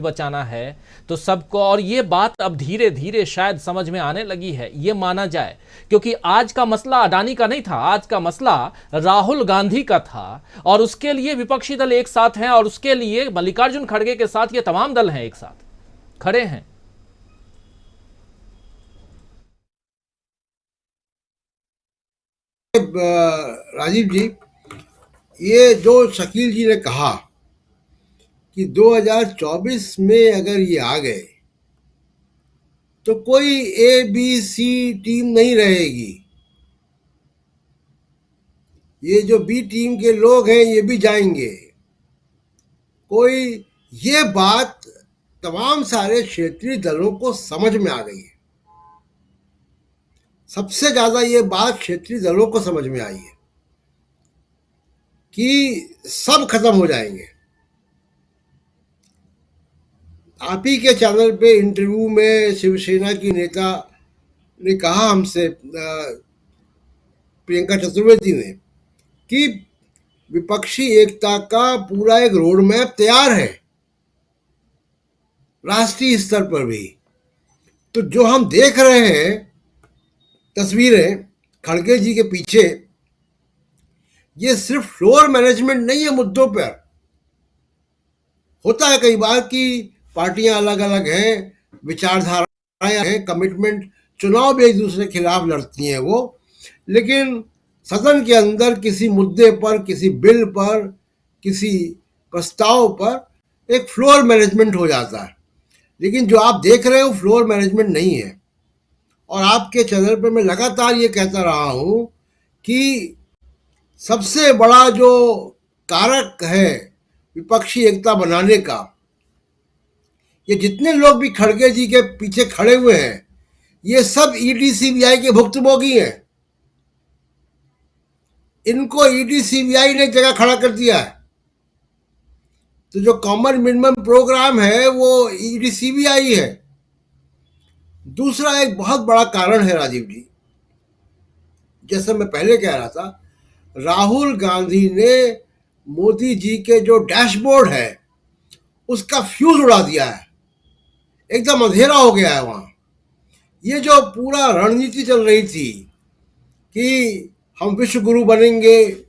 बचाना है तो सबको, और ये बात अब धीरे धीरे शायद समझ में आने लगी है, ये माना जाए, क्योंकि आज का मसला अडानी का नहीं था, आज का मसला राहुल गांधी का था, और उसके लिए विपक्षी दल एक साथ हैं, और उसके लिए मल्लिकार्जुन खड़गे के साथ ये तमाम दल हैं एक साथ खड़े हैं। राजीव जी, ये जो शकील जी ने कहा कि 2024 में अगर ये आ गए तो कोई ए बी सी टीम नहीं रहेगी, ये जो बी टीम के लोग हैं ये भी जाएंगे। कोई, ये बात तमाम सारे क्षेत्रीय दलों को समझ में आ गई है। सबसे ज्यादा ये बात क्षेत्रीय दलों को समझ में आई है कि सब खत्म हो जाएंगे। आप ही के चैनल पे इंटरव्यू में शिवसेना की नेता ने कहा हमसे, प्रियंका चतुर्वेदी ने, कि विपक्षी एकता का पूरा एक रोड मैप तैयार है राष्ट्रीय स्तर पर भी। तो जो हम देख रहे हैं तस्वीरें खड़गे जी के पीछे, ये सिर्फ फ्लोर मैनेजमेंट नहीं है। मुद्दों पर होता है कई बार कि पार्टियां अलग अलग हैं, विचारधाराएं हैं, कमिटमेंट, चुनाव भी एक दूसरे के खिलाफ लड़ती हैं वो, लेकिन सदन के अंदर किसी मुद्दे पर, किसी बिल पर, किसी प्रस्ताव पर एक फ्लोर मैनेजमेंट हो जाता है। लेकिन जो आप देख रहे हो फ्लोर मैनेजमेंट नहीं है। और आपके चैनल पर मैं लगातार ये कहता रहा हूं कि सबसे बड़ा जो कारक है विपक्षी एकता बनाने का, ये जितने लोग भी खड़गे जी के पीछे खड़े हुए हैं, ये सब ईडी सीबीआई के भुक्तभोगी हैं। इनको ईडी सीबीआई ने जगह खड़ा कर दिया है। तो जो कॉमन मिनिमम प्रोग्राम है वो ईडी सीबीआई है। दूसरा एक बहुत बड़ा कारण है राजीव जी, जैसे मैं पहले कह रहा था, राहुल गांधी ने मोदी जी के जो डैशबोर्ड है उसका फ्यूज उड़ा दिया है, एकदम अंधेरा हो गया है वहां। ये जो पूरा रणनीति चल रही थी कि हम विश्व गुरु बनेंगे,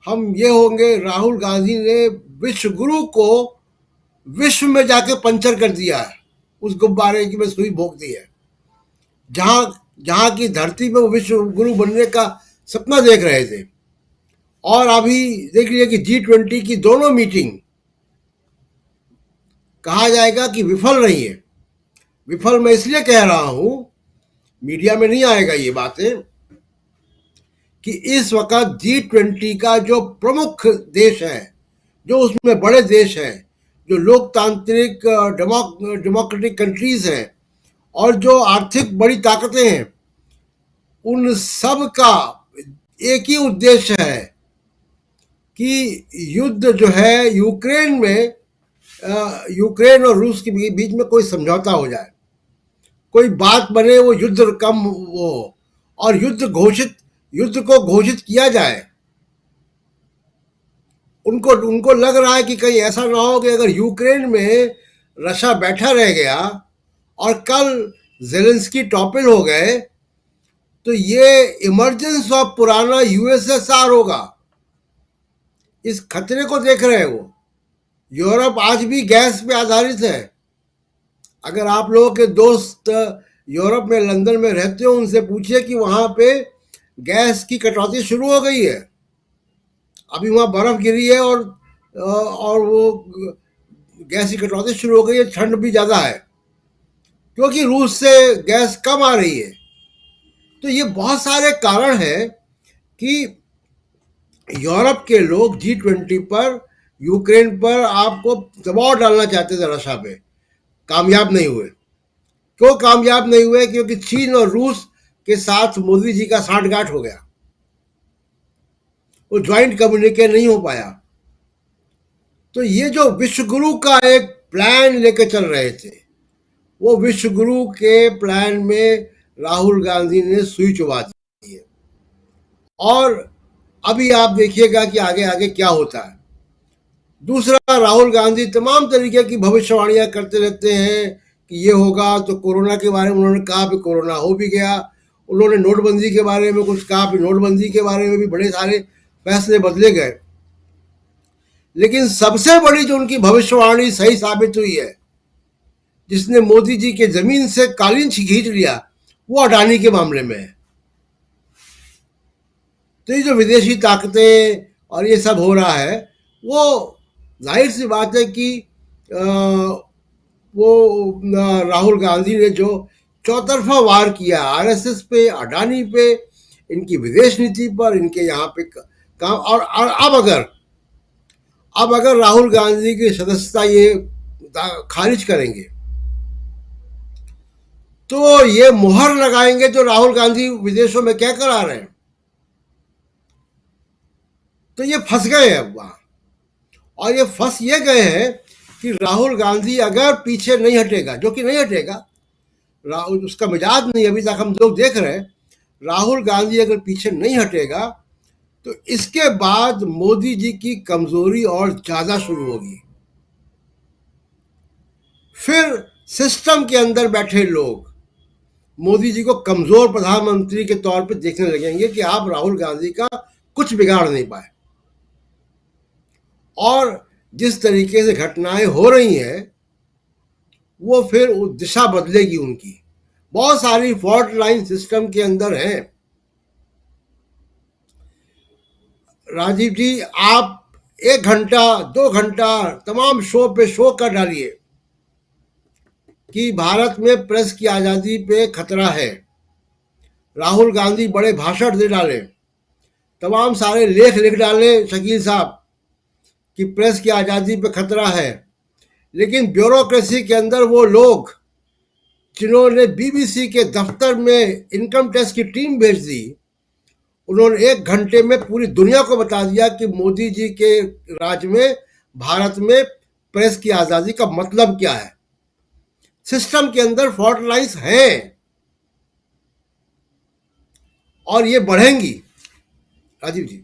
हम ये होंगे, राहुल गांधी ने विश्व गुरु को विश्व में जाके पंचर कर दिया है, उस गुब्बारे की में सुई भोंक दी है। जहां जहां की धरती पे वो विश्व गुरु बनने का सपना देख रहे थे। और अभी देख लीजिए कि G20 की दोनों मीटिंग कहा जाएगा कि विफल रही है। विफल मैं इसलिए कह रहा हूं, मीडिया में नहीं आएगा ये बातें, कि इस वक्त G20 का जो प्रमुख देश है, जो उसमें बड़े देश हैं, जो लोकतांत्रिक डेमोक्रेटिक कंट्रीज हैं, और जो आर्थिक बड़ी ताकतें हैं, उन सब का एक ही उद्देश्य है कि युद्ध जो है यूक्रेन में, यूक्रेन और रूस के बीच में कोई समझौता हो जाए, कोई बात बने, वो युद्ध कम वो, और युद्ध को घोषित किया जाए। उनको लग रहा है कि कहीं ऐसा ना हो कि अगर यूक्रेन में रशिया बैठा रह गया और कल जेलेंस्की टॉपल हो गए तो ये इमरजेंस ऑफ पुराना यूएसएसआर होगा। इस खतरे को देख रहे हैं वो। यूरोप आज भी गैस पे आधारित है। अगर आप लोगों के दोस्त यूरोप में, लंदन में रहते हो, उनसे पूछिए कि वहां पे गैस की कटौती शुरू हो गई है। अभी वहां बर्फ गिरी है और वो गैस की कटौती शुरू हो गई है। ठंड भी ज्यादा है क्योंकि रूस से गैस कम आ रही है। तो ये बहुत सारे कारण हैं कि यूरोप के लोग G20 पर, यूक्रेन पर आपको दबाव डालना चाहते थे, रशिया पे कामयाब नहीं हुए। क्यों कामयाब नहीं हुए? क्योंकि चीन और रूस के साथ मोदी जी का सांठगांठ हो गया, वो ज्वाइंट कम्युनिके नहीं हो पाया। तो ये जो विश्वगुरु का एक प्लान लेके चल रहे थे, वो विश्वगुरु के प्लान में राहुल गांधी ने सुई चुबा दी है। और अभी आप देखिएगा कि आगे आगे क्या होता है। दूसरा, राहुल गांधी तमाम तरीके की भविष्यवाणियां करते रहते हैं कि ये होगा, तो कोरोना के बारे में उन्होंने कहा भी कोरोना हो भी गया। उन्होंने नोटबंदी के बारे में कुछ कहा भी, नोटबंदी के बारे में भी बड़े सारे फैसले बदले गए। लेकिन सबसे बड़ी जो उनकी भविष्यवाणी सही साबित हुई है, जिसने मोदी जी के जमीन से कालीन खींच लिया, वो अडानी के मामले में है। तो ये जो विदेशी ताकतें और ये सब हो रहा है, वो जाहिर सी बात है कि राहुल गांधी ने जो चौतरफा वार किया आरएसएस पे, अडानी पे, इनकी विदेश नीति पर, इनके यहाँ पे काम, और अब अगर राहुल गांधी की सदस्यता ये खारिज करेंगे, तो ये मुहर लगाएंगे जो राहुल गांधी विदेशों में क्या करा रहे हैं। तो ये फंस गए हैं अब वहां, और ये फंस ये गए हैं कि राहुल गांधी अगर पीछे नहीं हटेगा, जो कि नहीं हटेगा, राहुल उसका मिजाज नहीं, अभी तक हम लोग देख रहे हैं, राहुल गांधी अगर पीछे नहीं हटेगा तो इसके बाद मोदी जी की कमजोरी और ज्यादा शुरू होगी। फिर सिस्टम के अंदर बैठे लोग मोदी जी को कमजोर प्रधानमंत्री के तौर पर देखने लगेंगे कि आप राहुल गांधी का कुछ बिगाड़ नहीं पाए। और जिस तरीके से घटनाएं हो रही हैं, वो फिर दिशा बदलेगी उनकी। बहुत सारी फॉल्ट लाइन सिस्टम के अंदर हैं। राजीव जी, आप 1 घंटा 2 घंटा तमाम शो पे शो कर डालिए कि भारत में प्रेस की आज़ादी पे खतरा है। राहुल गांधी बड़े भाषण दे डाले, तमाम सारे लेख लिख डाले शकील साहब कि प्रेस की आज़ादी पे खतरा है। लेकिन ब्यूरोक्रेसी के अंदर वो लोग जिन्होंने बीबीसी के दफ्तर में इनकम टैक्स की टीम भेज दी, उन्होंने 1 घंटे में पूरी दुनिया को बता दिया कि मोदी जी के राज में भारत में प्रेस की आज़ादी का मतलब क्या है। सिस्टम के अंदर फॉल्ट लाइन्स हैं और ये बढ़ेंगी। राजीव जी,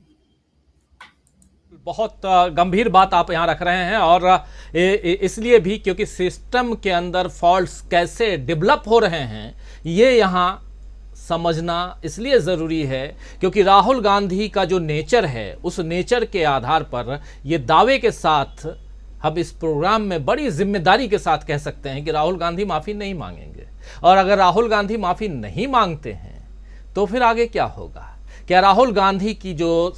बहुत गंभीर बात आप यहाँ रख रहे हैं, और इसलिए भी क्योंकि सिस्टम के अंदर फॉल्ट्स कैसे डेवलप हो रहे हैं ये यहाँ समझना इसलिए ज़रूरी है क्योंकि राहुल गांधी का जो नेचर है, उस नेचर के आधार पर ये दावे के साथ हम इस प्रोग्राम में बड़ी जिम्मेदारी के साथ कह सकते हैं कि राहुल गांधी माफ़ी नहीं मांगेंगे। और अगर राहुल गांधी माफ़ी नहीं मांगते हैं तो फिर आगे क्या होगा? क्या राहुल गांधी की जो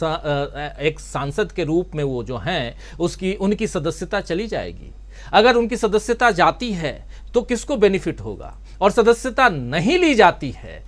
एक सांसद के रूप में वो जो हैं उनकी सदस्यता चली जाएगी? अगर उनकी सदस्यता जाती है तो किसको बेनिफिट होगा? और सदस्यता नहीं ली जाती है